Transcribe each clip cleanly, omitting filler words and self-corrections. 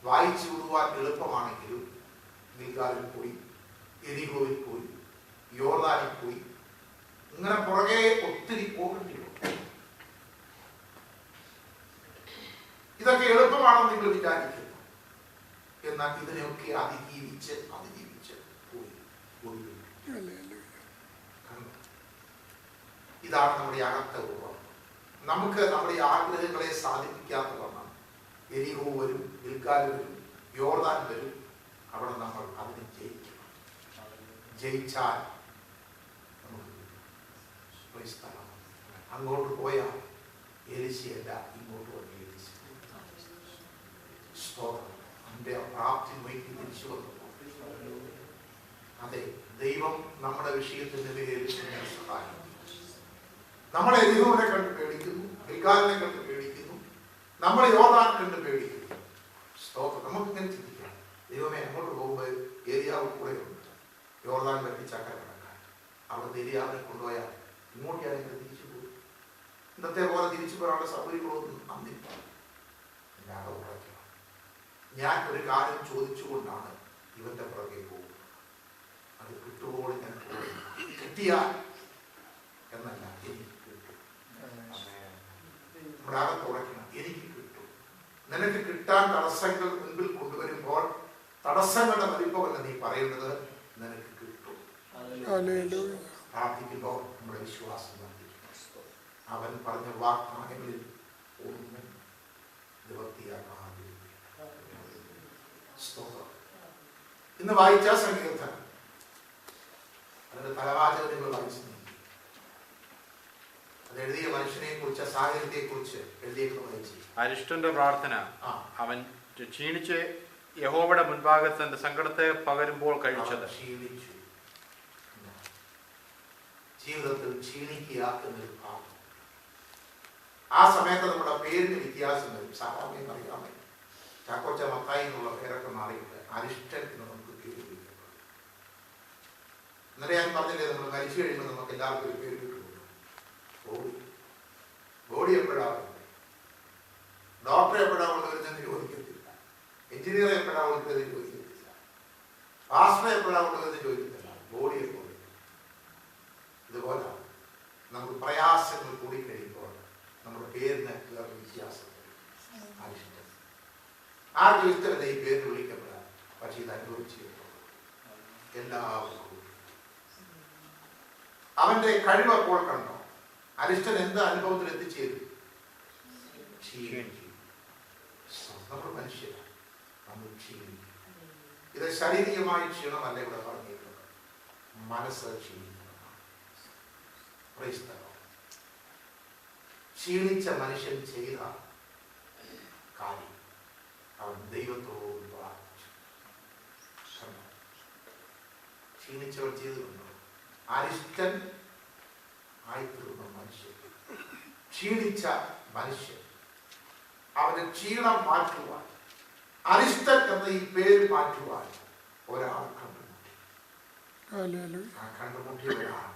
വായിച്ചു വിടുവാൻ എളുപ്പമാണെങ്കിലും ഗിൽഗാലിൽ പോയി, എരിഹോയിൽ പോയി, യോർദാനിൽ പോയി, ഇങ്ങനെ പുറകെ ഒത്തിരി പോകേണ്ടി വരും. ഇതൊക്കെ എളുപ്പമാണെന്ന് നിങ്ങൾ വിചാരിക്കുന്നു. എന്നാൽ ഇതിനെയൊക്കെ അതിജീവിച്ച് പോയി. ഇതാണ് നമ്മുടെ അകത്തെ ഉറവ്. നമുക്ക് നമ്മുടെ ആഗ്രഹങ്ങളെ സാധിപ്പിക്കാത്തവണ്ണം എരിഹോ വരും, ഗിൽഗാൽ വരും, യോർദാൻ വരും. അവിടെ നമ്മൾ അതിനെ ജയിക്കണം. ജയിച്ചാൽ അങ്ങോട്ട് പോയാൽ എലിശയല്ല, ഇങ്ങോട്ട് വന്ന് എലിശ. അവന്റെ പ്രാപ്തി നോക്കി തിരിച്ചു വന്നു. അതെ, ദൈവം നമ്മുടെ വിഷയത്തിന്റെ പേരിൽ സഹായിക്കും. നമ്മൾ എരിഹോനെ കണ്ട് പേടിക്കുന്നു, ഗിൽഗാലിനെ കണ്ട് പേടിക്കുന്നു, നമ്മൾ യോർദാൻ കണ്ട് പേടിക്കുന്നു. സ്തോത്രം. നമുക്ക് ഇങ്ങനെ ചിന്തിക്കാം, ദൈവമേ അങ്ങോട്ട് പോകുമ്പോൾ ഏരിയാവ് കൂടെ ഉണ്ട്, യോർദാൻ വെട്ടിച്ചാക്കാൻ കിടക്കാൻ. അവിടുത്തെ ഏരിയാവിനെ കൊണ്ടുപോയാൽ ഇങ്ങോട്ട് ആരെങ്കിലും തിരിച്ചു പോകും. ഇന്നത്തെ പോലെ തിരിച്ചു പോകാനുള്ള സൗകര്യങ്ങളൊന്നും അന്നില്ല. ഞാൻ ഒരു കാര്യം ചോദിച്ചുകൊണ്ടാണ് ഇവന്റെ പുറകെ പോകുന്നത്. അത് കിട്ടുമ്പോൾ ഞാൻ കിട്ടിയാൽ എന്നല്ല, എനിക്ക് കിട്ടും. നമ്മുടെ അകത്ത് ഉറക്കണം, എനിക്ക് കിട്ടും. നിനക്ക് കിട്ടാൻ തടസ്സങ്ങൾ മുൻപിൽ കൊണ്ടുവരുമ്പോൾ തടസ്സങ്ങളുടെ വലിപ്പമല്ല നീ പറയുന്നത്, നിനക്ക് കിട്ടും. പ്രാർത്ഥിക്കുമ്പോൾ നമ്മുടെ വിശ്വാസം വർദ്ധിക്കും. അവൻ പറഞ്ഞ വാഗ്ദാനങ്ങളിൽ ഒന്നും നിവൃത്തിയാക്കാൻ. ഇന്ന് വായിച്ച സങ്കീർത്തനം അതിന്റെ തലവാചകങ്ങൾ വായിച്ചു. അത് എഴുതിയ മനുഷ്യനെ കുറിച്ച്, സാഹചര്യത്തെ കുറിച്ച് എഴുതിയേക്കുന്നത് വായിച്ചു. അരിഷ്ടന്റെ പ്രാർത്ഥന. അവൻ ക്ഷീണിച്ച് യഹോവയുടെ മുൻപാകെ തന്റെ സങ്കടത്തെ പകരുമ്പോൾ കഴിച്ചത്. ക്ഷീണിച്ചു. ജീവിതത്തിൽ ക്ഷീണിക്കുക എന്നൊരു ഭാഗം. ആ സമയത്ത് നമ്മുടെ പേരിന് വ്യത്യാസം വരും. സാധാരണ അറിയാമേ, ചാക്കോച്ച മത്തായി എന്നുള്ള പേരൊക്കെ മാറിയിട്ട് അരിഷ്ടൻ എന്ന് നമുക്ക് പേര് വിളിക്കപ്പെടും. ഇന്നലെ ഞാൻ പറഞ്ഞില്ലേ, നമ്മൾ മരിച്ചു കഴിയുമ്പോൾ നമുക്ക് എല്ലാവർക്കും ഒരു പേര് കിട്ടുന്നു. ബോഡി. ബോഡി എപ്പോഴാണ്? ഡോക്ടർ എപ്പോഴാണ് കൊണ്ടുവരുന്നതെന്ന് ചോദിക്കത്തില്ല. എഞ്ചിനീയർ എപ്പോഴാണ് കൊണ്ടുവരുന്നത് ചോദിക്കത്തില്ല. പാസ്റ്റർ എപ്പോഴാണ് കൊണ്ടുവരുന്നത് ചോദിക്കത്തില്ല. ബോഡി എപ്പോൾ. ഇതുപോലെ നമുക്ക് പ്രയാസങ്ങൾ കൂടിക്കഴിയുമ്പോൾ നമ്മുടെ പേരിന് വ്യത്യാസം. അരിഷ്ടൻ. ആ ജീവിതത്തിലല്ല ഈ പേര് വിളിക്കപ്പെടാൻ, പക്ഷെ ഇത് അനുഭവിച്ചു എല്ലാവർക്കും. അവന്റെ കഴിവ് അപ്പോൾ കണ്ടോ? അരിഷ്ടൻ എന്ത് അനുഭവത്തിൽ എത്തിച്ചേരും? നമ്മൾ മനുഷ്യരാണ്, നമ്മൾ ക്ഷീണിക്കും. ഇത് ശാരീരികമായ ക്ഷീണമല്ല ഇവിടെ പറഞ്ഞിട്ടുള്ളത്, മനസ്സ് ക്ഷീണിക്കണം. ക്ഷീണിച്ച മനുഷ്യൻ ചെയ്ത കാര്യം അവൻ ദൈവത്തോട് പ്രാർത്ഥിച്ചു. ക്ഷീണിച്ചവർ ചെയ്തിട്ടുണ്ടോ? അരിഷ്ടൻ ആയിത്തീർന്ന മനുഷ്യൻ, ക്ഷീണിച്ച മനുഷ്യൻ, അവന്റെ ക്ഷീണം മാറ്റുവാൻ, അരിഷ്ടൻ എന്ന ഈ പേര് മാറ്റുവാൻ ഒരാൾ കണ്ടുമുട്ടി. ആ കണ്ടുമുട്ടിയവരാണ്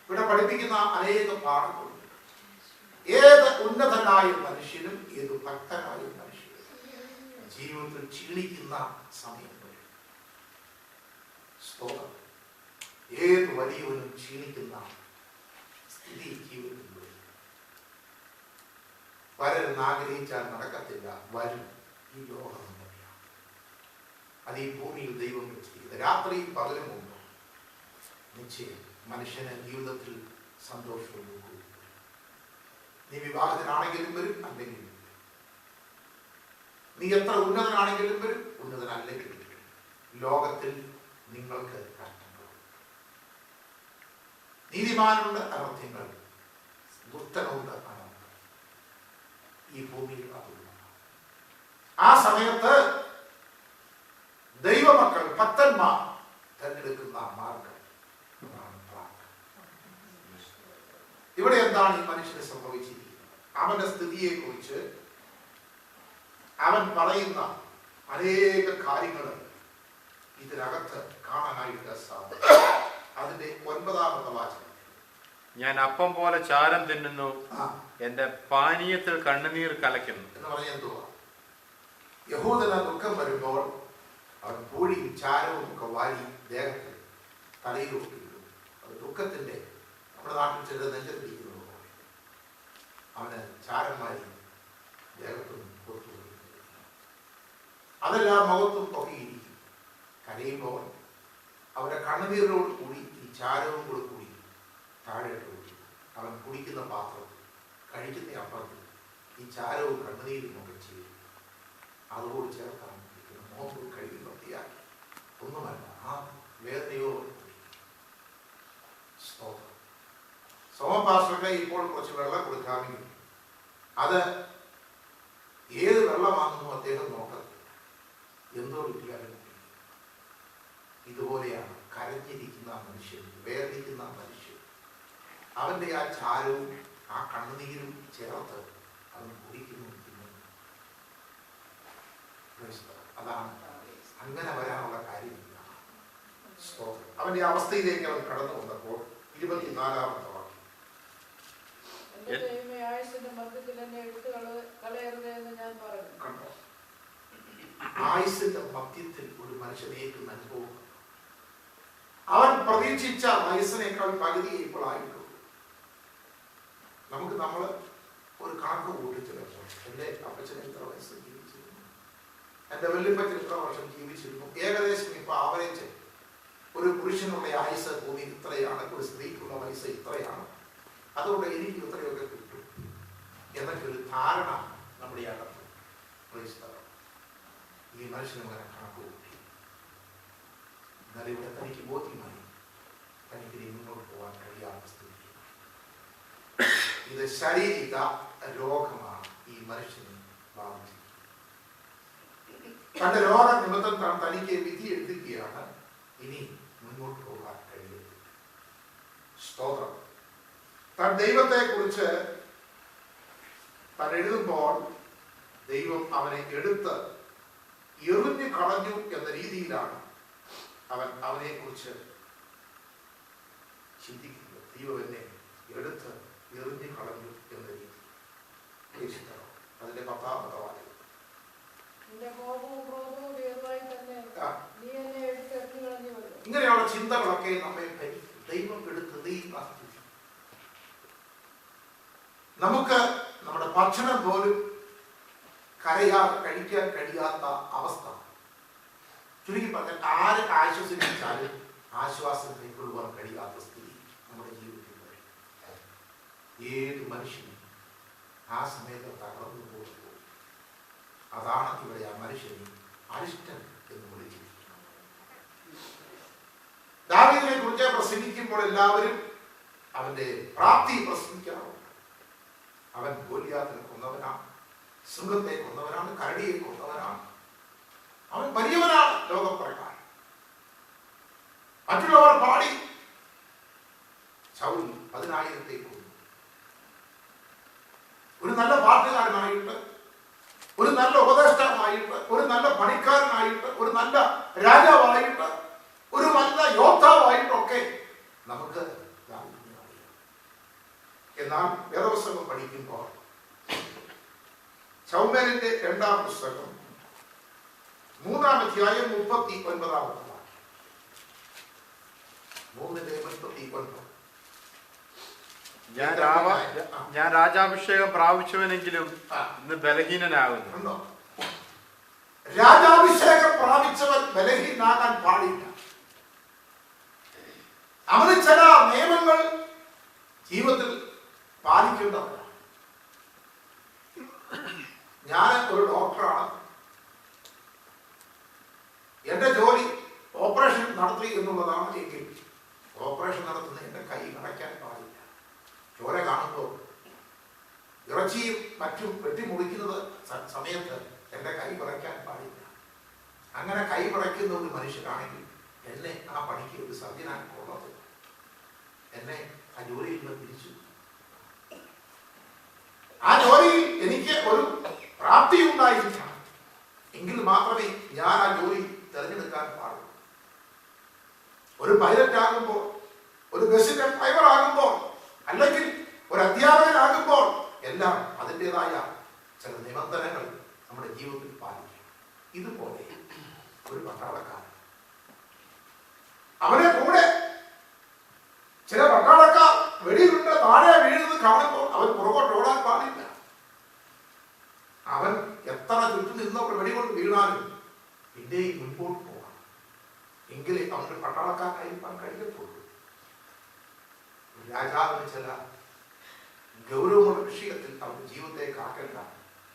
ഇവിടെ പഠിപ്പിക്കുന്ന അനേക പാഠങ്ങളുണ്ട്. ഏത് ഉന്നതനായ മനുഷ്യനും ഏത് ഭക്തനായ മനുഷ്യനും ജീവിതത്തിൽ ക്ഷീണിക്കുന്ന സമയം വരും. സ്തോത്രം. ഏത് വലിയവനും ക്ഷീണിക്കുന്ന സ്ഥിതി ജീവിതത്തിൽ വരും. വരരുന്ന് ആഗ്രഹിച്ചാൽ നടക്കത്തില്ല, വരും. ഈ ലോകം തന്നെയാണ്. അത് ഈ ഭൂമിയിൽ ദൈവം വെച്ചിരിക്കുന്നത്. രാത്രിയും പകലും ഉണ്ട്. നിശ്ചയം മനുഷ്യന് ജീവിതത്തിൽ സന്തോഷവും കൊടുക്കും. നീ വിവാഹത്തിനാണെങ്കിലും വരും, അല്ലെങ്കിലും വരും. നീ എത്ര ഉന്നതനാണെങ്കിലും വരും, ഉന്നതനല്ലെങ്കിലും വരും. ലോകത്തിൽ നിങ്ങൾക്ക് കഷ്ടങ്ങൾ. നീതിമാനുണ്ട്, അനർത്ഥ്യങ്ങൾ. ദുഷ്ടനുണ്ട്, അനർത്ഥം. ഈ ഭൂമിയിൽ അതുള്ള ആ സമയത്ത് ദൈവമക്കൾ, ഭക്തന്മാർ തെരഞ്ഞെടുക്കുന്ന മാർഗം ഇവിടെ എന്താണ് ഈ മനുഷ്യന് സംഭവിച്ചിരിക്കുന്നത്? അവന്റെ സ്ഥിതിയെ കുറിച്ച് അവൻ പറയുന്ന അനേക കാര്യങ്ങൾ ഇതിനകത്ത് കാണാനായിട്ട് സാധിക്കും. അതിന്റെ 9-ാമത്തെ വാചകം ഞാൻ അപ്പം പോലെ ചാരം തിന്നുന്നു, എന്റെ പാനീയത്തിൽ കണ്ണുനീർ കലയ്ക്കുന്നു എന്ന് പറഞ്ഞ എന്തുവാ? യഹൂദന് ദുഃഖം വരുമ്പോൾ അവൻ പൂഴിയും ചാരവും ഒക്കെ വാരി ദേഹത്തിൽ തലയിൽ ഒട്ടിയിടും. അത് ദുഃഖത്തിന്റെ, നമ്മുടെ നാട്ടിൽ ചില നെഞ്ചത്തിരിക്കുന്നത് പോലെ അവന് ചാരം വാരി ദേഹത്തും കൊടുത്തു. അതെല്ലാം മുഖത്തും പൊക്കിയിരിക്കും. കരയുമ്പോൾ അവന്റെ കണ്ണുനീരോട് കൂടി ഈ ചാരവും കൂടി കൂടി താഴെ കൂടി അവൻ കുടിക്കുന്ന പാത്രം കഴിക്കുന്ന അപ്പുറത്ത് ഈ ചാരവും കണ്ണുനീരും ഒക്കെ ചെയ്യും. അതോട് ചേർത്താണ് നോമ്പ് കഴിയുന്ന വൃത്തിയാക്കി ഒന്നുമല്ല, ആ വേദനയോട് സോമപാസ്റ്റർക്ക് ഇപ്പോൾ കുറച്ച് വെള്ളം കൊടുക്കാമെങ്കിൽ അത് ഏത് വെള്ളമാണെന്നും അദ്ദേഹം നോക്കത്തില്ല. എന്തോ കിട്ടിയാലും ഇതുപോലെയാണ് കരഞ്ഞിരിക്കുന്ന മനുഷ്യൻ, വേദനിക്കുന്ന മനുഷ്യൻ. അവന്റെ ആ ചാരവും ആ കണ്ണുനീരും ചേർത്ത് അവൻ കുടിക്കുന്നു. അതാണ് അങ്ങനെ വരാനുള്ള കാര്യമില്ല. അവന്റെ അവസ്ഥയിലേക്ക് അവൻ കടന്നു വന്നപ്പോൾ 24-ാമത്തെ വാക്യം, കണ്ടോ? ആയുസിന്റെ മധ്യത്തിൽ ഒരു മനുഷ്യനേക്കുന്ന അനുഭവം. അവൻ പ്രതീക്ഷിച്ച വയസ്സിനേക്കാൾ പകുതിയെ ഇപ്പോൾ ആയിട്ടുള്ളൂ. നമുക്ക് നമ്മള് ഒരു കണക്ക് കൂട്ടിച്ചിടപ്പോൾ എന്റെ അപ്പച്ചൻ എത്ര വയസ്സ് ജീവിച്ചിരുന്നു, എന്റെ വല്യപ്പച്ചൻ എത്ര വർഷം ജീവിച്ചിരുന്നു, ഏകദേശം ഇപ്പൊ ആവറേജ് ഒരു പുരുഷനുള്ള ആയുസ് ഭൂമി ഇത്രയാണ്, ഒരു സ്ത്രീക്കുള്ള വയസ്സ് ഇത്രയാണ്, അതുകൊണ്ട് എനിക്ക് ഇത്രയൊക്കെ കിട്ടും എന്നൊക്കെ ഒരു ധാരണ നമ്മുടെ അകത്ത്. ഈ മനുഷ്യനും അങ്ങനെ കണക്ക് കൂട്ടി. എന്നാൽ ഇവിടെ തനിക്ക് ബോധ്യമായി തനിക്ക് മുന്നോട്ട് പോകാൻ കഴിയാത്ത സ്ഥിതി. ഇത് ശാരീരിക രോഗമാണ് ഈ മനുഷ്യനെ ബാധിച്ചത്. തന്റെ രോഗ നിമിത്തം താൻ തനിക്ക് വിധി എഴുതുകയാണ്, ഇനി മുന്നോട്ട് പോകാൻ കഴിയും. സ്തോത്രം. താൻ ദൈവത്തെ കുറിച്ച് താൻ എഴുതുമ്പോൾ ദൈവം അവനെ എടുത്ത് എറിഞ്ഞു കളഞ്ഞു എന്ന രീതിയിലാണ് അവൻ അവനെ കുറിച്ച് ചിന്തിക്കുന്നത്. ദൈവം എന്നെ എടുത്ത് എറിഞ്ഞു കളഞ്ഞു എന്ന രീതി. അതിന്റെ 10-ാമത്തെ വാക്യം, ഇങ്ങനെയുള്ള ചിന്തകളൊക്കെ നമ്മെ ദൈവം എടുത്ത് നീ നമുക്ക് നമ്മുടെ ഭക്ഷണം പോലും കഴിക്കാൻ കഴിയാത്ത അവസ്ഥ. ചുരുക്കി പറഞ്ഞാൽ ആരെ ആശ്വസിപ്പിച്ചാലും ആശ്വാസം കൈക്കൊള്ളുവാൻ കഴിയാത്ത സ്ഥിതി നമ്മുടെ ജീവിതത്തിൽ വരും. ഏത് മനുഷ്യനും ആ സമയത്ത് തകർന്നു പോകും. അതാണ് ഇവിടെ ആ മനുഷ്യനെ അരിഷ്ടൻ എന്ന് വിളിച്ചിരിക്കുന്നത്. ദാവീദിനെ കുറിച്ച് പ്രസംഗിക്കുമ്പോൾ എല്ലാവരും അവന്റെ പ്രാപ്തി പ്രസംഗിക്കാറുണ്ട്. അവൻ ഗോലിയാത്തിനെ കൊന്നവനാണ്, സിംഹത്തെ കൊന്നവനാണ്, കരടിയെ കൊന്നവനാണ്, അവൻ വലിയവനാണ് ലോകപ്രകാരം. മറ്റുള്ളവർ പാടി ശൗൽ 10,000 കൊന്നു. ഒരു നല്ല പാട്ടുകാരനായിട്ട്, ഒരു നല്ല ഉപദേഷ്ടാവായിട്ട്, ഒരു നല്ല പണിക്കാരനായിട്ട്, ഒരു നല്ല രാജാവായിട്ട്, ഒരു നല്ല യോദ്ധാവായിട്ടൊക്കെ നമുക്ക് അറിയാം. എന്നാൽ വേദപുസ്തകം പഠിക്കുമ്പോൾ ശമൂവേലിന്റെ 2-ാം പുസ്തകം 3-ാം അധ്യായം 39-ാമത്തെ വാക്യം, 3:39. ഞാൻ രാജാഭിഷേകം പ്രാപിച്ചവനെങ്കിലും ഇന്ന് ബലഹീനനാകുന്നു. രാജാഭിഷേകം പ്രാപിച്ചവൻ ബലഹീനാകാൻ പാടില്ല. അവന് ചില നിയമങ്ങൾ ജീവിതത്തിൽ പാലിക്കേണ്ടവരാണ്. ഞാൻ ഒരു ഡോക്ടറാണ്, എന്റെ ജോലി ഓപ്പറേഷൻ നടത്തി എന്നുള്ളതാണ്. എങ്കിൽ ഓപ്പറേഷൻ നടത്തുന്ന എന്റെ കൈ അടയ്ക്കാൻ പാടില്ല. ചോര കാണുമ്പോൾ ഇറച്ചിയും മറ്റും വെട്ടിമുറിക്കുന്നത് സമയത്ത് എന്റെ കൈ വിറയ്ക്കാൻ പാടില്ല. അങ്ങനെ കൈ വിറയ്ക്കുന്ന ഒരു മനുഷ്യനാണെങ്കിൽ എന്നെ ആ പണിക്ക് ഒരു സർജനാൻ കൊള്ളത്, എന്നെ ആ ജോലിയിൽ നിന്ന് പിരിച്ചു. ആ ജോലിയിൽ എനിക്ക് ഒരു പ്രാപ്തി ഉണ്ടായിരിക്കണം, എങ്കിൽ മാത്രമേ ഞാൻ ആ ജോലി തിരഞ്ഞെടുക്കാൻ പാടുള്ളൂ. ഒരു പൈലറ്റ് ആകുമ്പോൾ, ഒരു ബസിന്റെ ഡ്രൈവർ ആകുമ്പോൾ, അല്ലെങ്കിൽ ഒരു അധ്യാപകനാകുമ്പോൾ എല്ലാം അതിൻ്റെതായ ചില നിബന്ധനകൾ നമ്മുടെ ജീവിതത്തിൽ പാലിക്കും. ഇതുപോലെ ഒരു പട്ടാളക്കാരൻ, അവനെ കൂടെ ചില പട്ടാളക്കാർ വെടിയുണ്ട് താഴെ വീഴുന്നത് കാണുമ്പോൾ അവൻ പുറകോട്ട് ഓടാൻ പാടില്ല. അവൻ എത്ര ചുറ്റും നിന്നപ്പോൾ വെടികൊണ്ട് വീണാലും പിന്നെയും മുൻപോട്ട് പോകണം. എങ്കിലേ അവന് പട്ടാളക്കാരനായിരിക്കാൻ കഴിയത്തുള്ളൂ. രാജാവിന് ചില ഗൗരവമുള്ള വിഷയത്തിൽ അവന്റെ ജീവിതത്തെ കാക്കേണ്ട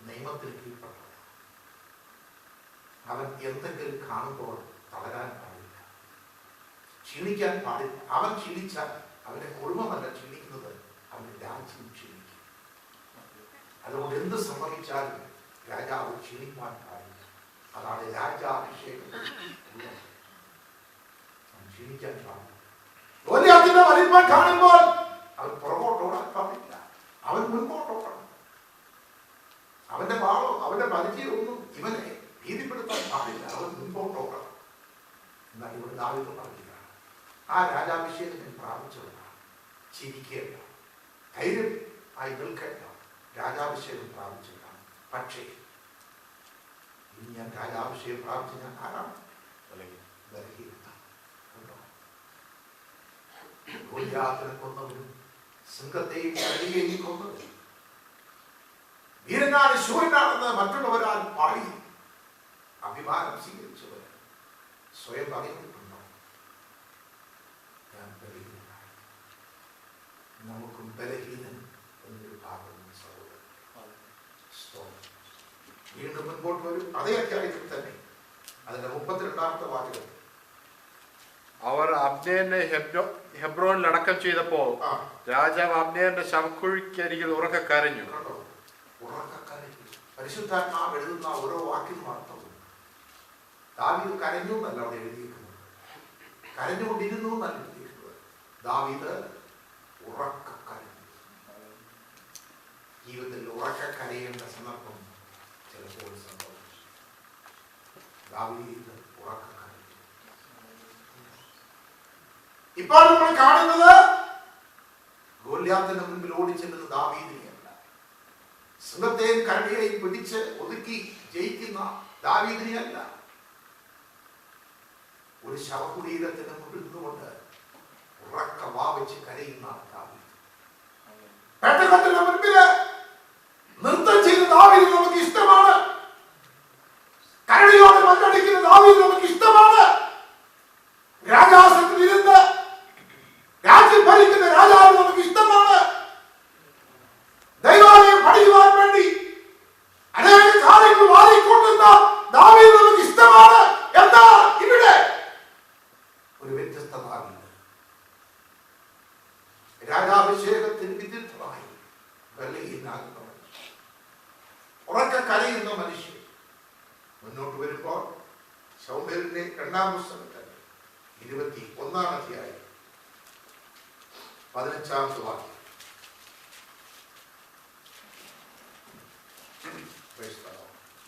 നിയമത്തിന് കീഴ്പ്പെട്ടത്. അവൻ എന്തെങ്കിലും കാണുമ്പോൾ തളരാൻ പാടില്ല, ക്ഷീണിക്കാൻ പാടില്ല. അവൻ ക്ഷീണിച്ചാൽ അവന്റെ കുടുംബമല്ല ക്ഷീണിക്കുന്നത്, അവന്റെ രാജ്യം ക്ഷീണിക്കും. അതുകൊണ്ട് എന്ത് സംഭവിച്ചാലും രാജാവ് ക്ഷീണിക്കാൻ പാടില്ല. അതാണ് രാജാഭിഷേകം. ക്ഷീണിക്കാൻ പാടില്ല. ഗോലിയാത്തിനെ വലിപ്പം കാണുമ്പോൾ അവൻ പുറകോട്ട് ഓടാൻ പാടില്ല, അവൻ മുൻപോട്ട് ഓടണം. അവന്റെ വാളോ അവന്റെ പരിചയമൊന്നും ഇവനെ ഭീതിപ്പെടുത്താൻ പാടില്ല, അവൻ മുൻപോട്ട് ഓടണം. എന്നാൽ ഇവിടെ ദാവീദ് പറയുകയാണ്, ആ രാജാഭിഷേകം ഞാൻ പ്രാപിച്ചവനാണ്, ചിരിക്കേണ്ട, ധൈര്യം ആയി നിൽക്കേണ്ട, രാജാഭിഷേകം പ്രാപിച്ചവനാണ്. പക്ഷേ ഇനി ഞാൻ രാജാഭിഷേകം പ്രാപിച്ച ഞാൻ ആരാണ്? ഗോലിയാത്തിനെ കൊന്നവനും സിംഹത്തെയും കരടിയെയും കൊന്നത് വീരനാണ് ശൂരനാണെന്ന് മറ്റുള്ളവരാൽ പാടി അഭിമാനം സ്വീകരിച്ചവർ സ്വയം പറഞ്ഞിട്ടുണ്ടോ? ഞാൻ ബലഹീനനായി. നമുക്കും ബലഹീനൻ എന്നൊരു ഭാഗം സഹോദരൻ. വീണ്ടും മുൻപോട്ട് വരും. അതേ അധ്യായത്തിൽ തന്നെ അതിന്റെ 32ാമത്തെ വാചകം, അവർ അബ്നേറിനെ ഹെബ്രോനിൽ അടക്കം ചെയ്തപ്പോൾ രാജാവ് അബ്നേറിന്റെ ശവക്കുഴിക്കരികിൽ ഉറക്കെ കരഞ്ഞു. പരിശുദ്ധാത്മാവ് എഴുതുന്ന ഓരോ വാക്കിനും അർത്ഥവും. ദാവീദ് കരഞ്ഞു എന്നല്ല അവിടെ എഴുതിയിരിക്കുന്നത്, കരഞ്ഞുകൊണ്ടിരുന്നു എന്നല്ല എഴുതിയിരിക്കുന്നത്. ദാവീദ് ഉറക്ക കരഞ്ഞു. ജീവിതത്തിൽ ഉറക്ക കരയേണ്ട സന്ദർഭം ചിലപ്പോൾ സംഭവിച്ചു. ദാവീദ് ഉറക്ക കരഞ്ഞു. ഇപ്പോൾ നമ്മൾ കാണുന്നത് ഗോലിയാത്തിന്റെ മുൻപിൽ ഓടിച്ചെല്ലുന്ന ദാവീദിനെയല്ല, സിംഹത്തെയും കരടിയെയും പിടിച്ച് ഒതുക്കി ജയിക്കുന്ന ദാവീദിനെയല്ല. ഒരു ശവകുടീരത്തിന് മുമ്പിൽ നിന്നുകൊണ്ട് ഉറക്ക വാവിച്ച് കരയുന്ന ദാവീദ്. പെട്ടകത്തിന്റെ മുൻപില് നൃത്തം ചെയ്ത ദാവീദ് നമുക്ക് ഇഷ്ടമാണ്. കരടിയോട് മല്ലടിക്കുന്ന ദാവീദ് നമുക്ക് ഇഷ്ടമാണ്. രാജാസനത്തിൽ ഇരുന്ന് രാജ്യം ഭരിക്കുന്ന രാജാവ് നമുക്ക് ഇഷ്ടമാണ്. ദൈവാലയം പണിയുവാൻ വേണ്ടി അനേക കാര്യങ്ങൾ വാരിക്കൊണ്ടുന്ന ദാവീദ് നമുക്ക് ഇഷ്ടമാണ്. എന്താ ഇവിടെ ഒരു വ്യത്യസ്ത ദാവീദ്? രാജാഭിഷേകത്തിന് വിരുദ്ധമായി ബലഹീനനാകുന്ന മനുഷ്യൻ, ഉറക്ക കരയുന്ന മനുഷ്യൻ മുന്നോട്ട് വരുമ്പോൾ ശമൂവേലിന്റെ 2-ാം പുസ്തകത്തിൽ 21-ാം അധ്യായം 15-ാമത്തെ വാക്യം.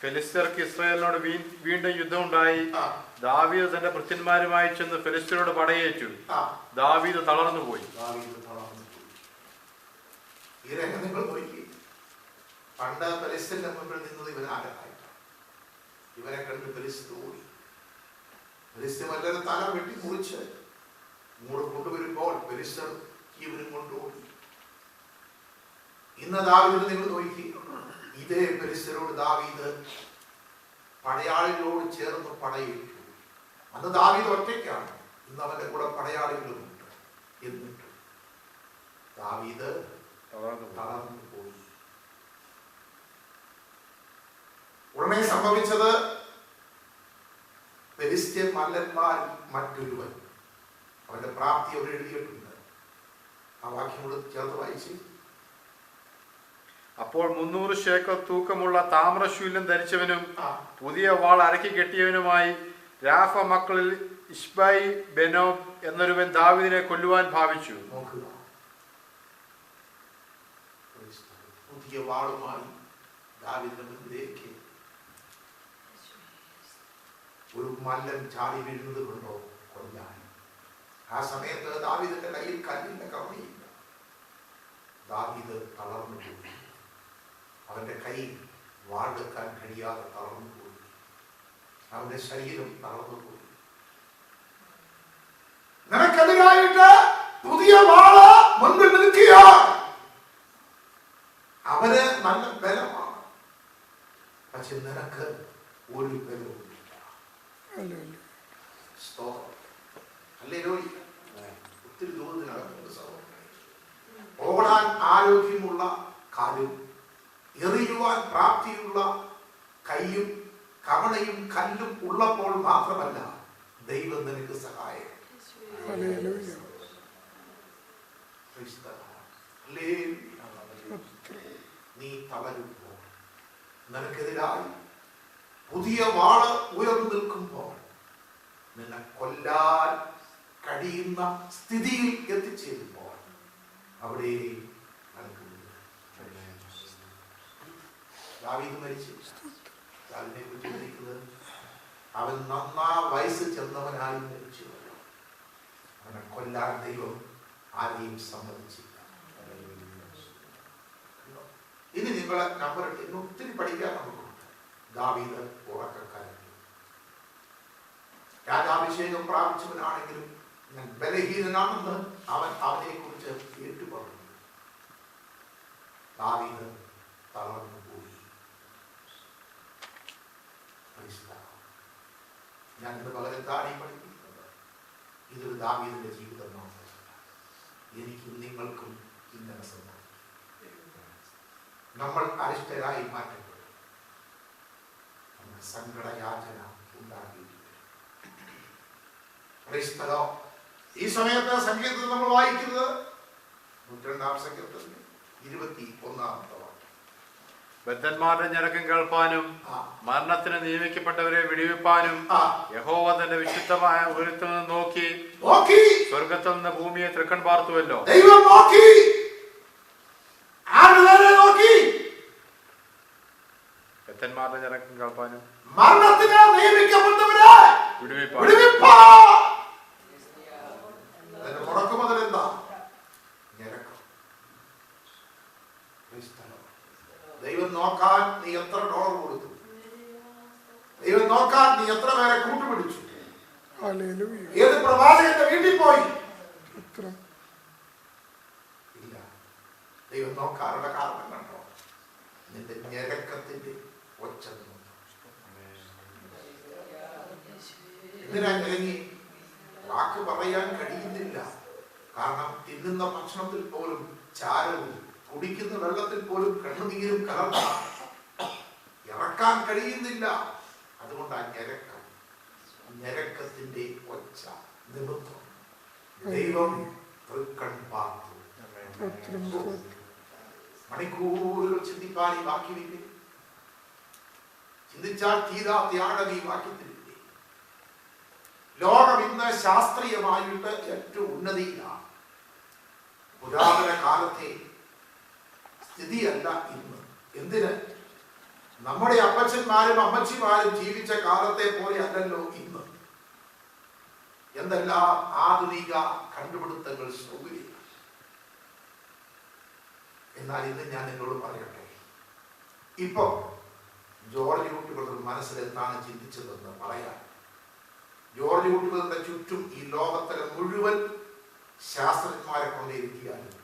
ഫെലിസ്ത്യർക്ക് ഇസ്രായേലിനോട് വീണ്ടും യുദ്ധമുണ്ടായി. ദാവീദ് തന്റെ ഭൃത്യന്മാരുമായി ചെന്ന് ഫെലിസ്ത്യരോട് പടയേറ്റു. ദാവീദ് തളർന്നുപോയി. ഈ രംഗം നിങ്ങൾ നോക്കി. പണ്ട് ഫെലിസ്ത്യന്റെ മുമ്പിൽ നിന്നത് ഇവനാരായിട്ടാണ്. ഇവനെ കണ്ട് ഫെലിസ്ത്യ ഓടി. ഫെലിസ്ത്യ വല്ലവരും തല വെട്ടി മുറിച്ച് ഇങ്ങോട്ട് കൊണ്ടുവരുമ്പോൾ ഫെലിസ്ത്യർ ഇവരും കൊണ്ടുപോയി. ഇന്ന് ദാവീദിനെ നിങ്ങൾ നോക്കി. ഇതേ ഫെലിസ്ത്യരോട് ദാവീദ് പടയാളികളോട് ചേർന്ന് പടയേറ്റു. അന്ന് ദാവീദ് ഒറ്റയ്ക്കാണ്, ഇന്ന് അവന്റെ കൂടെ പടയാളികളുമുണ്ട്. എന്നിട്ട് ദാവീദ് തളർന്നു പോയി. ഉടനെ സംഭവിച്ചത് ഫെലിസ്ത്യൻ മല്ലന്മാരിൽ മറ്റൊരുവൻ, അവന്റെ പ്രാപ്തി അവർ എഴുതിയിട്ടുണ്ട്. ആ വാക്യം കൂടെ ചേർത്ത് വായിച്ച്. അപ്പോൾ 300 ശേക്കൽ തൂക്കമുള്ള താമ്രശൂല്യം ധരിച്ചവനും പുതിയ വാൾ അരക്കി കെട്ടിയവനുമായി രാഫ മക്കളിൽ ഇശ്ബായി ബെനോബ് എന്നൊരുവൻ ദാവീദിനെ കൊല്ലുവാൻ ഭാവിച്ചു. പുതിയ വാളുമായി ദാവീദിന്റെ മുന്നിലേക്ക് ഒരു മല്ലൻ ചാടി വീഴുന്നത് കൊണ്ടോ കൊല്ലാൻ. ആ സമയത്ത് ദാവീദിന്റെ കയ്യിൽ കല്ലിന്റെ കവണിയില്ല. ദാവീദ് തളർന്നുപോയി. അവന്റെ കൈ വാളെടുക്കാൻ കഴിയാതെ തളർന്നുപോയി. അവന്റെ ശരീരം തളർന്നുപോയി. നിനക്കെതിരായിട്ട് പുതിയ വാള് മുൻപിൽ നിൽക്കുക. അവന് നല്ല ബലമാണ്, പക്ഷെ നിനക്ക് ഒരു ബലവുമില്ല. ഒത്തിരി ദൂരത്തിനകത്തുണ്ട് സഹോദരൻ. ഓടാൻ ആരോഗ്യമുള്ള കാലും എറിയുവാൻ പ്രാപ്തിയുള്ള കൈയും കവണയും കല്ലും ഉള്ളപ്പോൾ മാത്രമല്ല ദൈവം നിനക്ക് സഹായം. നീ തളരുമ്പോൾ, നിനക്കെതിരായി പുതിയ വാള് ഉയർന്നു നിൽക്കുമ്പോൾ, നിന്നെ കൊല്ലാൻ കഴിയുന്ന സ്ഥിതിയിൽ എത്തിച്ചേരുമ്പോൾ അവിടെ ദാവീദ് മരിച്ചു. അതിനെ കുറിച്ച് അവൻ നന്നാ വയസ്സ് ചെന്നവനായി മരിച്ചു. അവനെ കൊല്ലാൻ ദൈവം ആരെയും സമ്മതിച്ചില്ല. ഇനി നിങ്ങളെ നമ്പർ ഇന്ന് ഒത്തിരി പഠിക്കാൻ നമുക്കുണ്ട്. ദാവീദ് ഉറക്കക്കാരൻ, രാജാഭിഷേകം പ്രാപിച്ചവനാണെങ്കിലും ഞാൻ ബലഹീനനാണെന്ന് അവനെ കുറിച്ച് ഏറ്റുപറഞ്ഞു. ദാവീദ് തളർന്നു പോയി. ഞാൻ ഇന്ന് പകരത്താണ് ഈ പഠിപ്പിക്കുന്നത്. ഇതൊരു ദാവീദിന്റെ ജീവിതം മാത്രമല്ല, എനിക്കും നിങ്ങൾക്കും ഇങ്ങനെ സംഭവിക്കും. നമ്മൾ അരിഷ്ടരായി മാറ്റപ്പെടും. നമുക്ക് സങ്കടയാചന ഉണ്ടാകില്ല. ഈ സമയത്ത് സങ്കീർത്തനം നമ്മൾ വായിക്കുന്നത് 102-ാം സങ്കീർത്തനം 21-ാമത്തെ വാക്യം. ബദ്ധന്മാരുടെ ഞരക്കം കേൾപ്പാനും മരണത്തിന് നിയമിക്കപ്പെട്ടവരെ വിടുവിപ്പാനും യഹോവ തന്റെ വിശുദ്ധമായ ഉയരത്തിൽ നിന്ന് നോക്കി സ്വർഗത്തിൽ നിന്ന് ഭൂമിയെ തൃക്കൺ പാർത്തുവല്ലോ. ബദ്ധന്മാരുടെ ഞരക്കം കേൾപ്പാനും മരണത്തിന് നിയമിക്കപ്പെട്ടവരെ വിടുവിപ്പാൻ. മുടക്കുമുതൽ എന്താ? ഞരക്കം. ദൈവം നോക്കാൻ നീ എത്ര ഡോളർ കൊടുത്തു? ദൈവം നോക്കാൻ നീ എത്ര പേരെ കൂട്ടുപിടിച്ചു? ഏത് പ്രവാചകന്റെ വീട്ടിൽ പോയി? ഇല്ല. ദൈവം നോക്കാനുള്ള കാരണം കണ്ടോ? നിന്റെ ഞരക്കത്തിന്റെ ഒച്ച. എന്തിനാ ഞരങ്ങി? വാക്ക് പറയാൻ കഴിയുന്നില്ല. കാരണം തിന്നുന്ന ഭക്ഷണത്തിൽ പോലും ചാരവും കുടിക്കുന്ന വെള്ളത്തിൽ പോലും കണ്ണുനീരും കലർന്ന ഇറക്കാൻ കഴിയുന്നില്ല. അതുകൊണ്ട് ആ ഞരക്കത്തിന്റെ ഒച്ച നിമിത്തം ദൈവം തൃക്കൺ പാർത്തു. മണിക്കൂറുകൾ ചിന്തിപ്പാൻ ഈ വാക്യമില്ലേ? ചിന്തിച്ചാൽ തീരാത്യാഴം ഈ വാക്യത്തിലില്ലേ? ലോകം ഇന്ന് ശാസ്ത്രീയമായിട്ട് ഏറ്റവും ഉന്നതിയിലാണ്. പുരാതന കാലത്തെ സ്ഥിതിയല്ല ഇന്ന്. എന്തിന്? നമ്മുടെ അപ്പച്ചന്മാരും അമ്മച്ചിമാരും ജീവിച്ച കാലത്തെ പോലെ അല്ലല്ലോ ഇന്ന്. എന്തെല്ലാം ആധുനിക കണ്ടുപിടുത്തങ്ങൾ, സൗകര്യം. എന്നാൽ ഇന്ന് ഞാൻ നിങ്ങളോട് പറയട്ടെ, ഇപ്പൊ ജോർജ് കുട്ടികളുടെ മനസ്സിൽ എന്താണ് ചിന്തിച്ചതെന്ന് പറയാൻ. ജോർജ് കുട്ടികളുടെ ചുറ്റും ഈ ലോകത്തിലെ മുഴുവൻ ശാസ്ത്രജ്ഞന്മാരെ കൊണ്ടിരിക്കാനും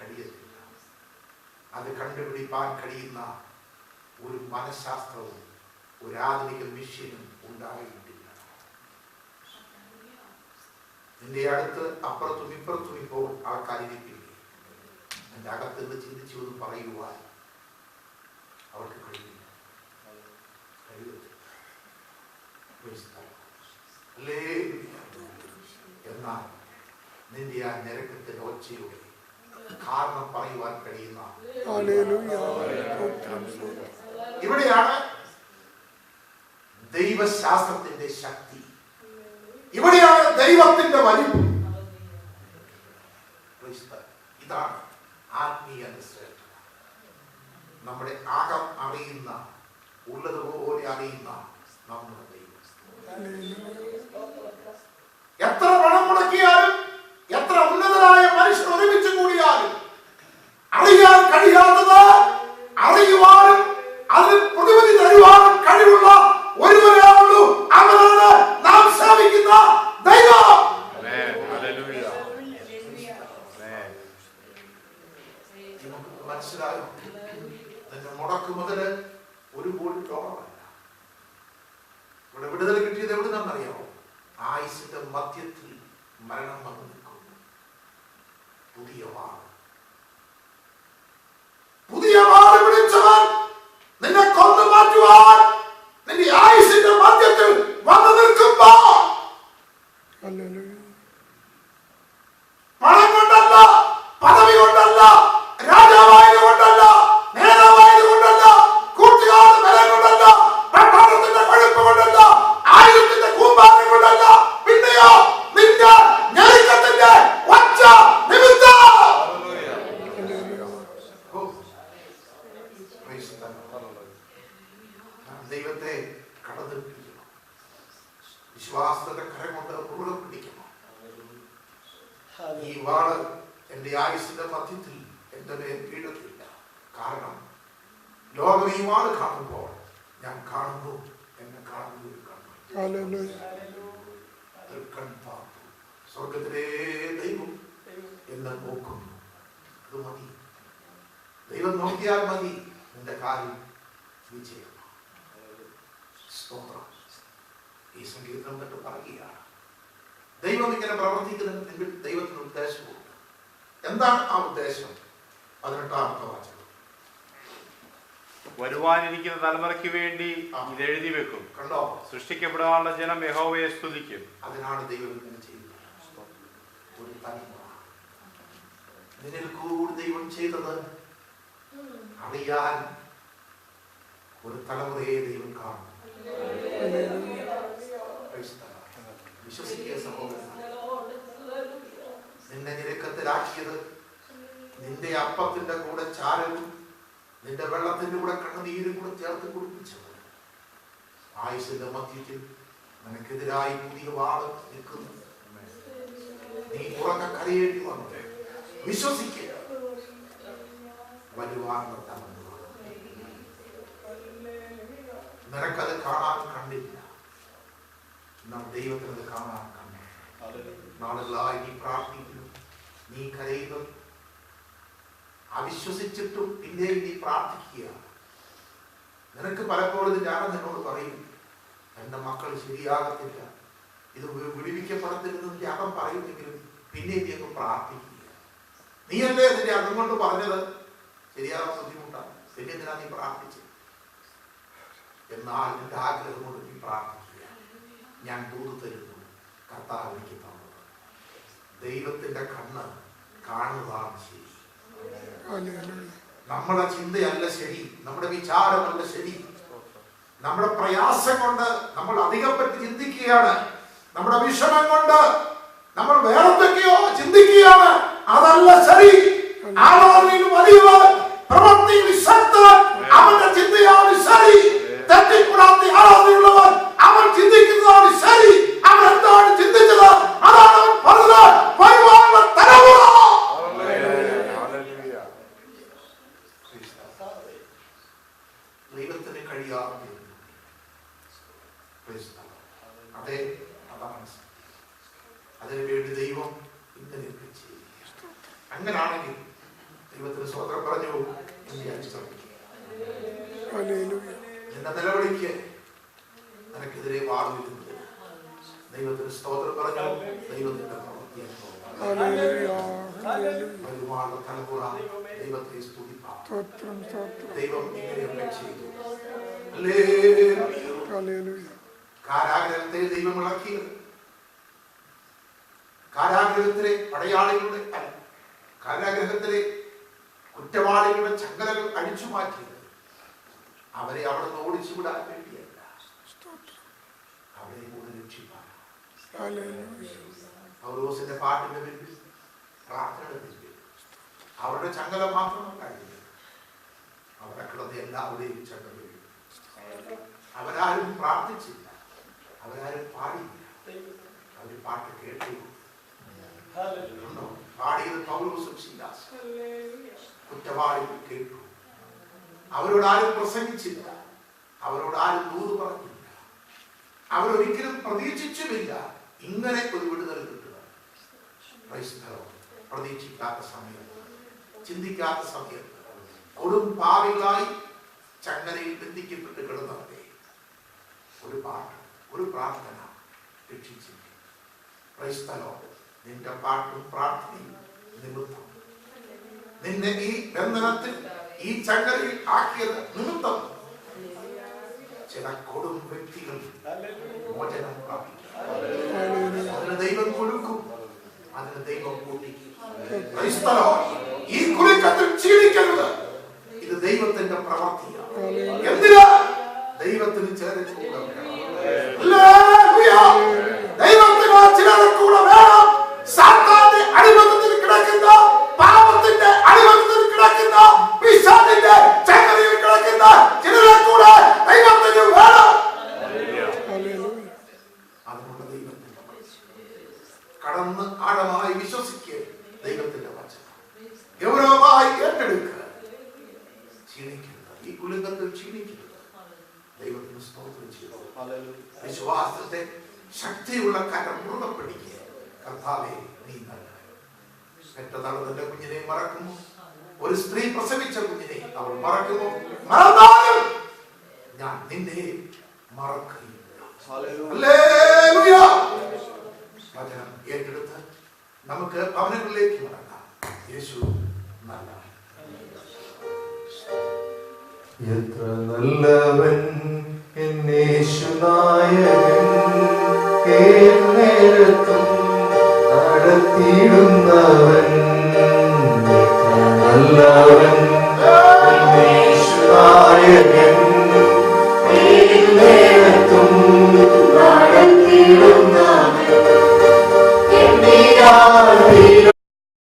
കഴിയത്തില്ല. അത് കണ്ടുപിടിപ്പാൻ കഴിയുന്ന ഒരു മനഃശാസ്ത്രവും ഒരു ആധുനിക മിഷ്യനും ഉണ്ടായിട്ടില്ല. നിന്റെ അടുത്ത് അപ്പുറത്തും ഇപ്പുറത്തും ഇപ്പോൾ ആൾക്കാരിരിക്കില്ലേ? എൻ്റെ അകത്തുനിന്ന് ചിന്തിച്ചു എന്ന് പറയുവാൻ അവർക്ക് കഴിയില്ല. എന്നാൽ നിന്റെ ആ ഞരക്കത്തിന്റെ ഒച്ചയുടെ കാരണം പറയുവാൻ കഴിയുന്ന ഇവിടെയാണ് ദൈവശാസ്ത്രത്തിന്റെ ശക്തി. ഇവിടെയാണ് ദൈവത്തിന്റെ വലിപ്പം. ഇതാണ് ആത്മീയ ശ്രേഷ്ഠത. നമ്മുടെ അകം അറിയുന്ന, ഉള്ളതുപോലെ അറിയുന്ന നമ്മുടെ ദൈവം. എത്ര പണം മുടക്കിയാലും എത്ര ഉന്നതരായ മനുഷ്യർ ഒരുമിച്ച് കൂടിയാലും അറിയാൻ കഴിയാത്തത് അറിയുവാനും അതിന് പ്രതിവിധി തരുവാനും കഴിവുള്ള ഒരുവരേ ഉള്ളൂ. അവനാണ് നാം സേവിക്കുന്ന ദൈവം. മനസ്സിലായോ? നിന്റെ മുടക്ക് മുതല് $1 കോടി അല്ല. ഇവിടെ വിടുതൽ കിട്ടിയത് എവിടെ നിന്നറിയാമോ? ആയുസിന്റെ മധ്യത്തിൽ മരണം വന്നു നിൽക്കുന്നു. പുതിയ വാൾ പിടിച്ചവൻ നിന്നെ കൊന്നു മാറ്റുവാൻ നിന്റെ ആയുസിന്റെ മധ്യത്തിൽ വന്നു നിൽക്കുമ്പോ പണം കൊണ്ടല്ല, പദവി കൊണ്ടല്ല, രാജാവായത് കൊണ്ടല്ല, നേതാവായത് കൊണ്ടല്ല, കൂട്ടുകാരുടെ ബലം കൊണ്ടല്ല, പട്ടാളത്തിന്റെ കൊഴുപ്പ് കൊണ്ടല്ല, ആയുധത്തിന്റെ കൂമ്പാരം കൊണ്ടല്ല, പിന്നെയോ നിന്റെ ഞെരുക്കത്തിന്റെ ഒച്ച നിമിത്തം. ദൈവത്തെ കടന്നു പിടിക്കണം. വിശ്വാസത്തിന്റെ കരം കൊണ്ട് മുറുകെ പിടിക്കണം. ഈ വാള് എന്റെ ആയുസിന്റെ മധ്യത്തിൽ എന്റെ മേൽ വീഴത്തില്ല. കാരണം ലോകം ഈ വാള് കാണുമ്പോൾ ഞാൻ കാണുന്നു, എന്നെ കാണുന്നു. സ്വർഗത്തിലെ ദൈവം എന്നെ നോക്കുന്നു. അത് മതി. ദൈവം നോക്കിയാൽ മതി. നിന്റെ കാര്യം വിജയം. സ്തോത്രം. ഈ സംഗീതം കണ്ട് പറയുകയാണ്, ദൈവം ഇങ്ങനെ പ്രവർത്തിക്കുന്നതിന് ദൈവത്തിന് ഉദ്ദേശമുണ്ട്. എന്താണ് ആ ഉദ്ദേശം? 18-ാമത്തെ വാചകം. വരുവാനിരിക്കുന്ന തലമുറയ്ക്ക് വേണ്ടി ഇത് എഴുതി വെക്കും. കണ്ടോ? സൃഷ്ടിക്കപ്പെടാനുള്ള ജനം യഹോവയെ സ്തുതിക്കും. അതിനാണ് ദൈവം ഇങ്ങനെ ചെയ്യുന്നത്. ഒരു തലമുറ നിന്നിൽ കൂടി ദൈവം ചെയ്തത് അറിയാൻ ഒരു തലമുറയെ ദൈവം കാണും. വിശ്വസിക്കുക സഹോദരൻ. നിന്നെ ഞെരുക്കത്തിലാക്കിയത് നിന്റെ അപ്പത്തിന്റെ കൂടെ ചാരവും നിന്റെ വെള്ളത്തിന്റെ കൂടെ കണ്ണുനീരും കൂടെ ചേർത്ത് കുടിപ്പിച്ചത് ആയുസിന്റെ മധ്യത്തിൽ നിനക്കെതിരായി പുതിയ വാള് നിൽക്കുന്നു. നീ ഉറങ്ങ കരയേണ്ടി വന്നു. വിശ്വസിക്കുക. വരുവാനുള്ള തലമുറ നിനക്കത് കാണാൻ കണ്ടില്ല. ദൈവത്തിനത് കാണാൻ കണ്ടു. നാളുകളായി നീ പ്രാർത്ഥിക്കുന്നു, നീ കരയുന്നു, അവിശ്വസിച്ചിട്ടും പിന്നെ നീ പ്രാർത്ഥിക്കുക. നിനക്ക് പലപ്പോഴും ഞാൻ നിന്നോട് പറയും, എന്റെ മക്കൾ ശരിയാകത്തില്ല, ഇത് വിടിവിക്കപ്പെടത്തില്ലെന്ന് അകം പറയുമെങ്കിലും പിന്നെ നീ അങ്ങ് പ്രാർത്ഥിക്കുക. നീ അല്ലേ നിന്റെ അകം കൊണ്ട് പറഞ്ഞത് ശരിയാകാൻ ബുദ്ധിമുട്ടാണ്, പിന്നെ എന്തിനാ നീ പ്രാർത്ഥിച്ചത്? എന്നാൽ നിന്റെ ആഗ്രഹം കൊണ്ട് നീ പ്രാർത്ഥിക്കുക. ഞാൻ ദൂത് തരുന്നു, കർത്താവ് എനിക്ക് തന്നത്. ദൈവത്തിന്റെ കണ്ണ് കാണുന്നതാണ് ശരി. നമ്മുടെ ചിന്തയല്ല ശരി, നമ്മുടെ വിചാരമല്ല ശരി. നമ്മുടെ പ്രയാസം കൊണ്ട് നമ്മൾ അധികപ്പെട്ട് ചിന്തിക്കുകയാണ്. നമ്മുടെ വിഷമം കൊണ്ട് നമ്മൾ വേറെന്തൊക്കെയോ ചിന്തിക്കുകയാണ്. അതല്ല ശരി. ആരാധനയിൽ വലിയവൻ, പ്രവൃത്തിയിൽ ശക്തൻ, അവന്റെ ചിന്തയാണ് ശരി. തെറ്റിക്കൂടാത്ത ആരാധനയുള്ളവൻ, അവൻ ചിന്തിക്കുന്നതാണ് ശരി. അവൻ എന്താണ് ചിന്തിച്ചത് അതാണ് അവൻ പറഞ്ഞത്. വരുവാനുള്ള തലമുറ ദൈവത്തിന് കഴിയാതെ. അതെ, അതാണ്. അതിനുവേണ്ടി ദൈവം ഇങ്ങനെയൊക്കെ ചെയ്യും. അങ്ങനാണെങ്കിൽ ദൈവത്തിന് സ്വതന്ത്രം പറഞ്ഞു നിന്റെ നിലവിളിക്ക് നിനക്കെതിരെ വാഴുന്നത് ദൈവത്തിന് സ്തോത്രം പറഞ്ഞു. ദൈവത്തിന്റെ ഒരുപാട് തലമുറ ദൈവത്തെ സ്തുതിപ്പാം. ദൈവം ഇങ്ങനെയൊക്കെ ചെയ്തു. കാരാഗ്രഹത്തെ ദൈവം ഇളക്കിയത്, കാരാഗ്രഹത്തിലെ പടയാളികളുടെ കാരാഗ്രഹത്തിലെ കുറ്റവാളികളുടെ ചങ്ങലകൾ അഴിച്ചു മാറ്റിയത് അവരെ അവിടെ നിന്ന് ഓടിച്ചു വിടാൻ വേണ്ടിയല്ല, അവരെ കൂടെ രക്ഷിപ്പാൻ. പൗലോസിന്റെ പാട്ടിന്റെ പിന്നിൽ, പ്രാർത്ഥനയുടെ പിന്നിൽ അവരുടെ ചങ്ങല മാത്രമല്ല, അവരെ കിടന്ന് എല്ലാവരെയും ചങ്ങല. അവരാരും പ്രാർത്ഥിച്ചില്ല, അവരാരും പാടിയില്ല, അവർ പാട്ട് കേട്ടു. പാടിയത് പൗലോസും ശീലാസും. കുറ്റവാളികൾ കേട്ടു. അവരോടാരും പ്രസംഗിച്ചില്ല, അവരോടാരും ദൂത് പറഞ്ഞില്ല, അവരൊരിക്കലും പ്രതീക്ഷിച്ചുമില്ല ഇങ്ങനെ ഒരു വിടുതൽ കിട്ടുക. പ്രതീക്ഷിക്കാത്ത സമയത്ത്, ചിന്തിക്കാത്ത സമയത്ത് കൊടും പാവികളായി ചങ്ങലയിൽ ബന്ധിക്കപ്പെട്ട് കിടന്നവരെ ഒരു പാട്ട്, ഒരു പ്രാർത്ഥന രക്ഷിച്ചിരിക്കും. നിന്റെ പാട്ടും പ്രാർത്ഥനയും നിമിത്തം, നിന്നെ ഈ ബന്ധനത്തിൽ, ഈ ചങ്ങലയിൽ ആക്കിയത് നിമിത്തം ചില കൊടും വ്യക്തികൾ മോചനം പ്രാപിക്കും. അതിന് ദൈവം കൊടുക്കും, അതിന് ദൈവം കൂട്ടിക്കും. ഈ കുലുക്കത്തിൽ ക്ഷീണിക്കരുത്. ഇത് ദൈവത്തിന്റെ പ്രവൃത്തിയാണ്. എന്തിനാ? ദൈവത്തിന് ചേർന്ന് കൂടെ വേണം. ദൈവത്തിന് ചേർന്ന് കൂടെ വേണം. സാത്താന്റെ അടിമത്തത്തിൽ കിടക്കുന്ന, പാപത്തിന്റെ അടിമത്തത്തിൽ കിടക്കുന്ന, പിശാചിന്റെ ചങ്ങലയിൽ കിടക്കുന്ന ചിലരെ കൂടെ ദൈവത്തിന് വേണം. അതിനുള്ള ദൈവത്തിന്റെ കടന്ന് ആഴമായി വിശ്വസിക്കുക. ദൈവത്തിന്റെ വചനം ഗൗരവമായി ഏറ്റെടുക്കുക. ക്ഷീണിക്കരുത്, ഈ കുലുക്കത്തിൽ ക്ഷീണിക്കരുത്. ദൈവത്തിന് സ്തോത്രം ചെയ്യുക. വിശ്വാസത്തെ ശക്തിയുള്ള കരം മുറുകെ പിടിക്കുക. കർത്താവേ, നീ നല്ലവൻ. പെറ്റ തളർന്ന കുഞ്ഞിനെ മറക്കുമോ? ഒരു സ്ത്രീ പ്രസവിച്ച കുഞ്ഞിനെ അവൾ മറക്കുമോ? മറന്നാലും ഞാൻ നിന്നെ മറക്കുകയില്ല. ഹല്ലേലൂയ. വചനം ഏറ്റെടുത്ത് നമുക്ക് ഭവനങ്ങളിലേക്ക് മടങ്ങാം. യേശു നല്ലവൻ. എത്ര നല്ലവൻ യേശുനായകൻ, ഏത് നേരത്തും നടത്തിയിടുന്നവൻ.